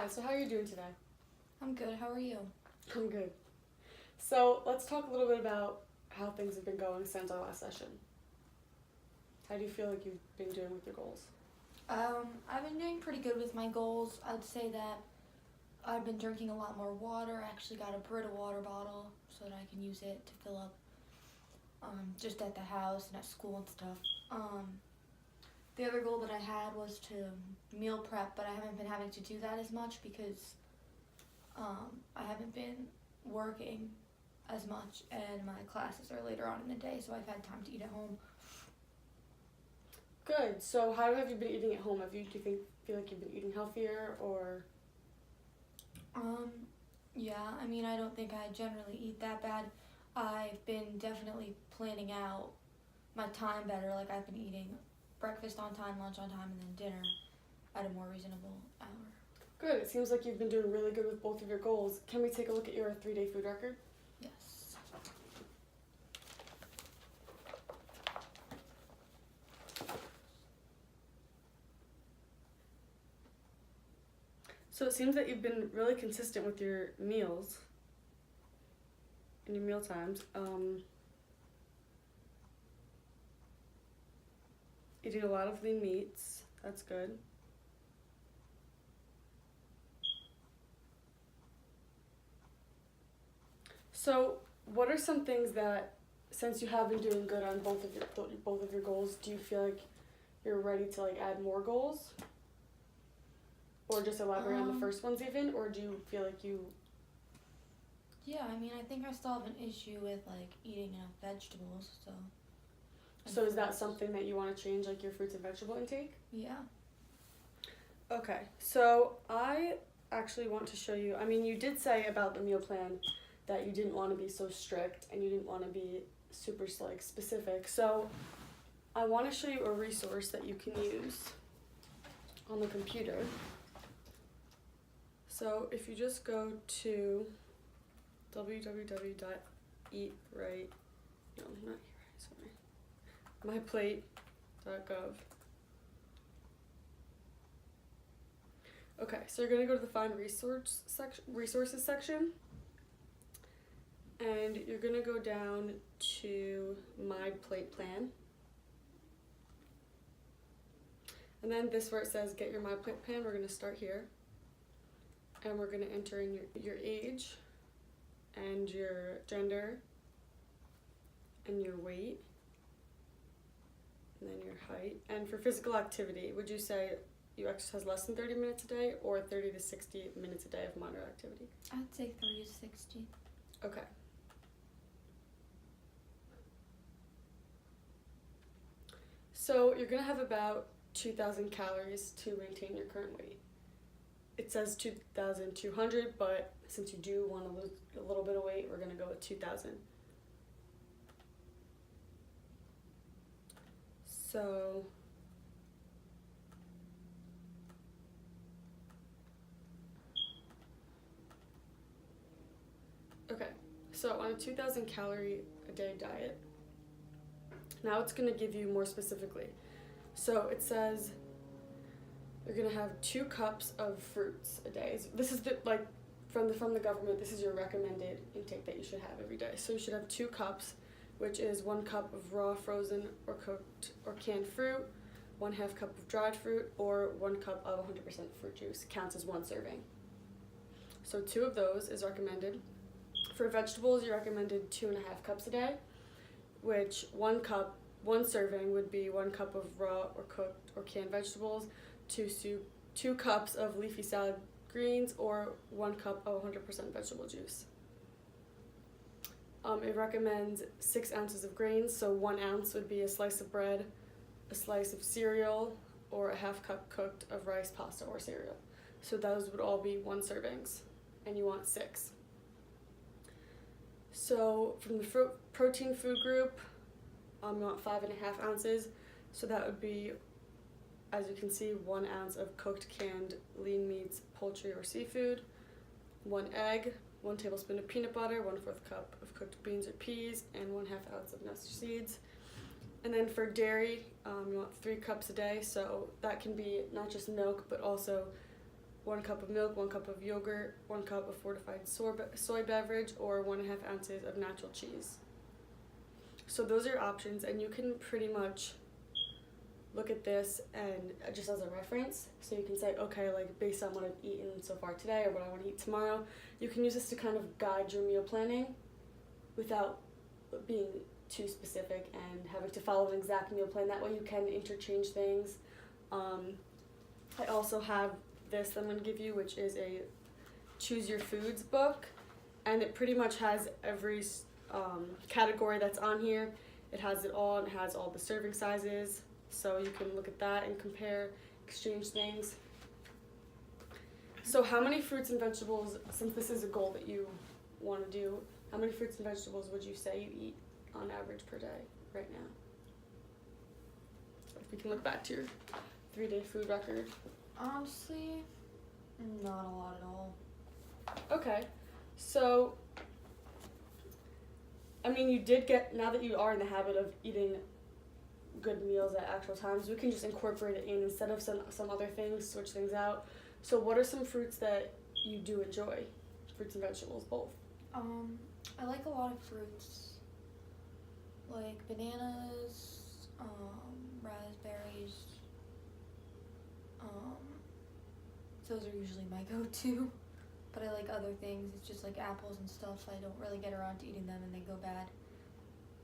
Hi, so how are you doing today? I'm good. How are you? I'm good. So let's talk a little bit about how things have been going since our last session. How do you feel like you've been doing with your goals? I've been doing pretty good with my goals. I'd say that I've been drinking a lot more water. I actually got a Brita water bottle so that I can use it to fill up just at the house and at school and stuff. The other goal that I had was to meal prep, but I haven't been having to do that as much because I haven't been working as much and my classes are later on in the day, so I've had time to eat at home. Good. So how have you been eating at home? Feel like you've been eating healthier or? Yeah, I mean, I don't think I generally eat that bad. I've been definitely planning out my time better. Like, I've been eating breakfast on time, lunch on time, and then dinner at a more reasonable hour. Good. It seems like you've been doing really good with both of your goals. Can we take a look at your 3-day food record? Yes. So it seems that you've been really consistent with your meals and your meal times. Eating a lot of lean meats. That's good. So, what are some things that, since you have been doing good on both of your goals, do you feel like you're ready to like add more goals, or just elaborate on the first ones even, or do you feel like you? Yeah, I mean, I think I still have an issue with, like, eating enough vegetables, so. So is that something that you want to change, like your fruits and vegetable intake? Yeah. Okay, so I actually want to show you. I mean, you did say about the meal plan that you didn't want to be so strict and you didn't want to be super like specific. So I want to show you a resource that you can use on the computer. So if you just go to www.eatright, no, not eatright, sorry, myplate.gov. Okay, so you're gonna go to the Find Resources section, and you're gonna go down to My Plate Plan, and then this where it says Get Your My Plate Plan. We're gonna start here, and we're gonna enter in your age, and your gender, and your weight, and then your height. And for physical activity, would you say you exercise less than 30 minutes a day or 30 to 60 minutes a day of moderate activity? I'd say 30 to 60. Okay. So you're going to have about 2,000 calories to maintain your current weight. It says 2,200, but since you do want to lose a little bit of weight, we're going to go with 2,000. So okay, so on a 2,000 calorie a day diet, now it's going to give you more specifically. So it says you're going to have 2 cups of fruits a day. This is from the government. This is your recommended intake that you should have every day. So you should have 2 cups, which is 1 cup of raw, frozen, or cooked or canned fruit, 1/2 cup of dried fruit, or 1 cup of 100% fruit juice counts as 1 serving. So 2 of those is recommended. For vegetables, you recommended 2.5 cups a day, which 1 serving would be 1 cup of raw or cooked or canned vegetables, 2 cups of leafy salad greens, or 1 cup of 100% vegetable juice. It recommends 6 ounces of grains, so 1 ounce would be a slice of bread, a slice of cereal, or a 1/2 cup cooked of rice, pasta, or cereal. So those would all be 1 servings, and you want 6. So from the protein food group, you want 5.5 ounces. So that would be, as you can see, 1 ounce of cooked canned lean meats, poultry, or seafood, 1 egg, 1 tablespoon of peanut butter, 1/4 cup of cooked beans or peas, and 1/2 ounce of nuts or seeds. And then for dairy, you want 3 cups a day. So that can be not just milk, but also 1 cup of milk, 1 cup of yogurt, 1 cup of fortified soy beverage, or 1.5 ounces of natural cheese. So those are your options, and you can pretty much look at this and just as a reference. So you can say, okay, like based on what I've eaten so far today or what I want to eat tomorrow, you can use this to kind of guide your meal planning without being too specific and having to follow an exact meal plan. That way you can interchange things. I also have this I'm going to give you, which is a Choose Your Foods book, and it pretty much has every category that's on here. It has it all, and it has all the serving sizes, so you can look at that and compare, exchange things. So how many fruits and vegetables, since this is a goal that you want to do, how many fruits and vegetables would you say you eat on average per day right now? If we can look back to your 3-day food record. Honestly, not a lot at all. Okay, so, I mean, you did get, now that you are in the habit of eating good meals at actual times, we can just incorporate it in instead of some other things, switch things out. So what are some fruits that you do enjoy? Fruits and vegetables, both. I like a lot of fruits, like bananas, raspberries. Those are usually my go-to, but I like other things. It's just like apples and stuff. I don't really get around to eating them and they go bad.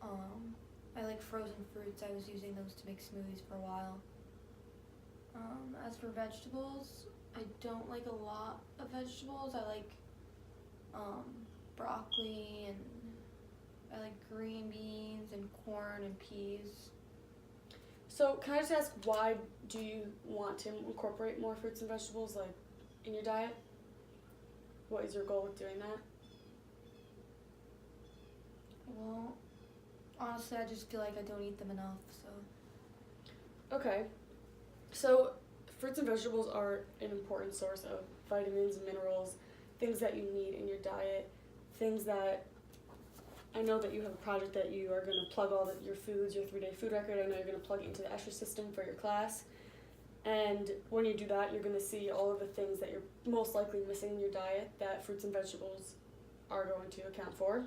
I like frozen fruits. I was using those to make smoothies for a while. As for vegetables, I don't like a lot of vegetables. I like broccoli, and I like green beans and corn and peas. So can I just ask, why do you want to incorporate more fruits and vegetables like in your diet? What is your goal with doing that? Well, honestly, I just feel like I don't eat them enough, so. Okay, so fruits and vegetables are an important source of vitamins, minerals, things that you need in your diet, things that I know that you have a project that you are going to plug all your foods, your 3-day food record. I know you're going to plug it into the Escher system for your class. And when you do that, you're going to see all of the things that you're most likely missing in your diet that fruits and vegetables are going to account for.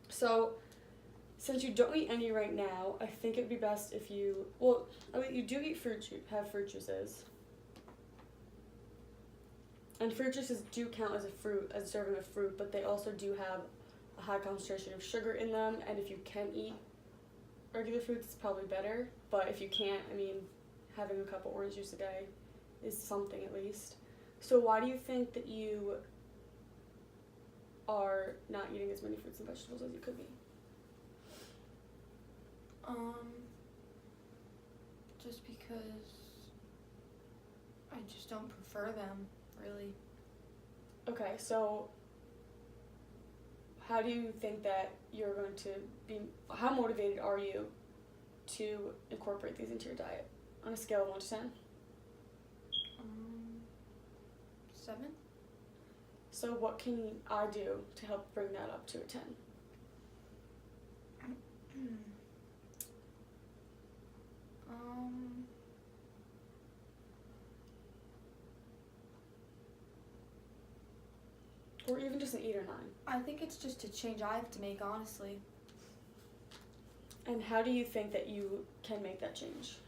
So since you don't eat any right now, I think it would be best if you, well, I mean, you do eat have fruit juices. And fruit juices do count as a serving of fruit, but they also do have a high concentration of sugar in them, and if you can eat regular fruits, it's probably better. But if you can't, I mean, having a cup of orange juice a day is something at least. So why do you think that you are not eating as many fruits and vegetables as you could be? Just because I just don't prefer them, really. Okay, so how do you think that you're going to be, how motivated are you to incorporate these into your diet on a scale of 1 to 10? 7? So what can I do to help bring that up to a 10? Or even just an 8 or 9. I think it's just a change I have to make, honestly. And how do you think that you can make that change?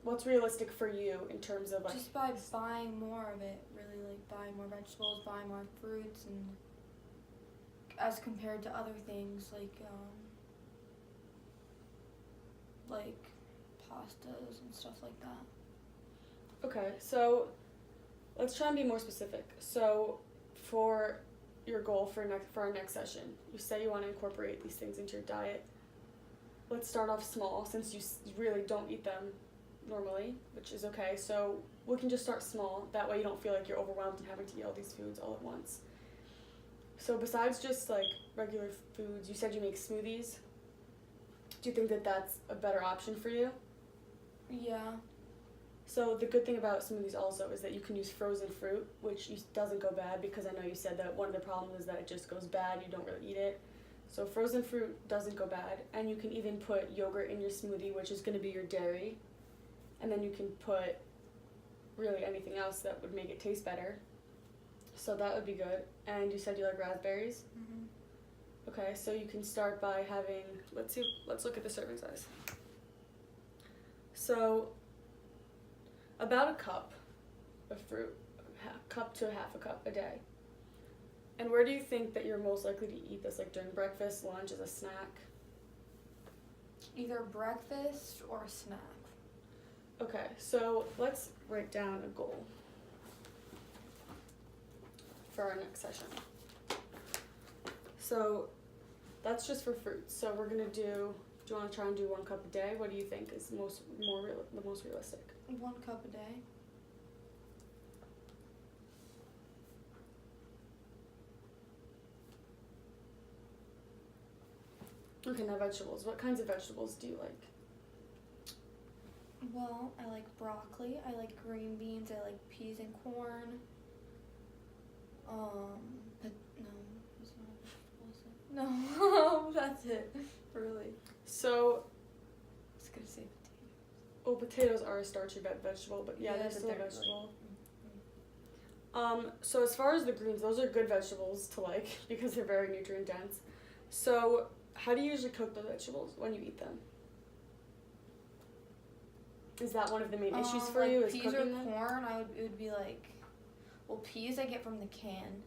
What's realistic for you in terms of like... Just by buying more of it, really, like buying more vegetables, buying more fruits, and as compared to other things like pastas and stuff like that. Okay, so let's try and be more specific. So for your goal for our next session, you say you want to incorporate these things into your diet. Let's start off small, since you really don't eat them normally, which is okay. So we can just start small. That way you don't feel like you're overwhelmed and having to eat all these foods all at once. So besides just like regular foods, you said you make smoothies. Do you think that that's a better option for you? Yeah. So the good thing about smoothies also is that you can use frozen fruit, which doesn't go bad, because I know you said that one of the problems is that it just goes bad, you don't really eat it. So frozen fruit doesn't go bad, and you can even put yogurt in your smoothie, which is going to be your dairy, and then you can put really anything else that would make it taste better. So that would be good. And you said you like raspberries? Mm-hmm. Okay, so you can start by having, let's look at the serving size. So, about a cup of fruit, a cup to a half a cup a day. And where do you think that you're most likely to eat this? Like during breakfast, lunch, as a snack? Either breakfast or a snack. Okay, so let's write down a goal for our next session. So that's just for fruits. So we're gonna do you want to try and do 1 cup a day? What do you think is the most realistic? 1 cup a day. Okay, now vegetables. What kinds of vegetables do you like? Well, I like broccoli, I like green beans, I like peas and corn. But no, it's not a vegetable, is it? No, that's it. Really. So, I was gonna say potatoes. well, potatoes are a starchy vegetable, but yeah, Yeah, they're but still a they're vegetable. So as far as the greens, those are good vegetables to like because they're very nutrient dense. So, how do you usually cook the vegetables when you eat them? Is that one of the main issues for like you? Is peas cooking or them? corn? It would be like, well, peas I get from the can.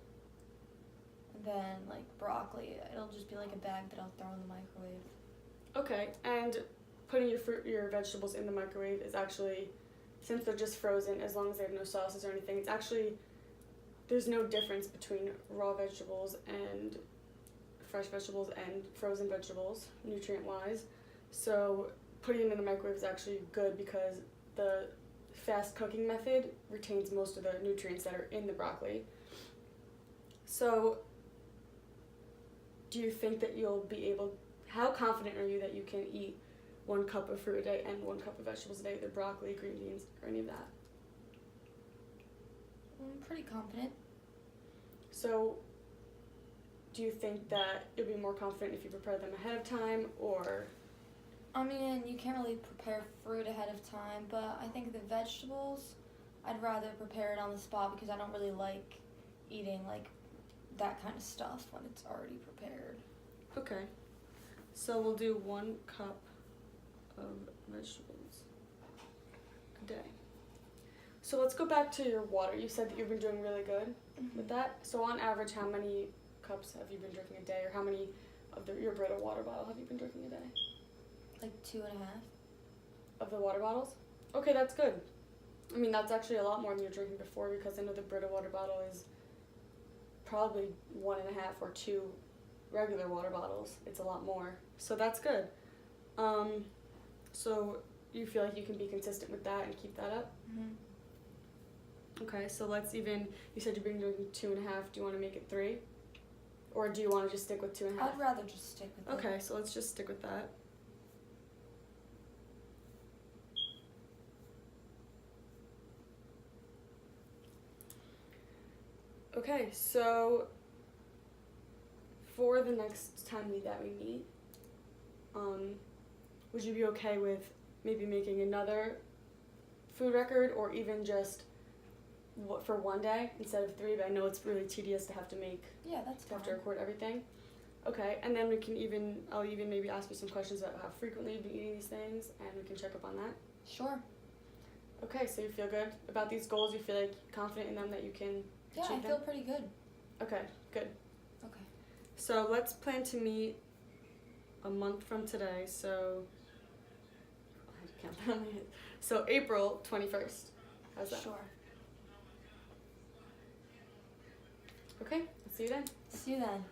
And then like broccoli, it'll just be like a bag that I'll throw in the microwave. Okay, and putting your vegetables in the microwave is actually, since they're just frozen, as long as they have no sauces or anything, it's actually, there's no difference between raw vegetables and fresh vegetables and frozen vegetables, nutrient-wise. So putting them in the microwave is actually good because the fast cooking method retains most of the nutrients that are in the broccoli. So do you think that you'll be able, how confident are you that you can eat 1 cup of fruit a day and 1 cup of vegetables a day, either broccoli, green beans, or any of that? I'm pretty confident. So do you think that you'll be more confident if you prepare them ahead of time, or? I mean, you can't really prepare fruit ahead of time, but I think the vegetables, I'd rather prepare it on the spot because I don't really like eating like that kind of stuff when it's already prepared. Okay. So we'll do 1 cup of vegetables a day. So let's go back to your water. You said that you've been doing really good with that. So on average, how many cups have you been drinking a day, or how many of your Brita water bottle have you been drinking a day? Like 2.5. Of the water bottles? Okay, that's good. I mean, that's actually a lot more than you were drinking before, because I know the Brita water bottle is probably 1.5 or 2 regular water bottles. It's a lot more. So that's good. So you feel like you can be consistent with that and keep that up? Mm-hmm. Okay, so let's even, you said you've been drinking 2.5. Do you want to make it 3? Or do you want to just stick with 2.5? I'd rather just stick with it. Okay, so let's just stick with that. Okay, so for the next time that we meet, would you be okay with maybe making another food record, or even just for 1 day instead of 3? But I know it's really tedious to have to make, Yeah, that's to fine. have to record everything. Okay, and then I'll even maybe ask you some questions about how frequently you've been eating these things, and we can check up on that. Sure. Okay, so you feel good about these goals? You feel like confident in them that you can Yeah, I achieve feel them? pretty good. Okay, good. Okay. So let's plan to meet a month from today, so I can't tell me. So April 21st. How's that? Sure. Okay, I'll see you then. See you then.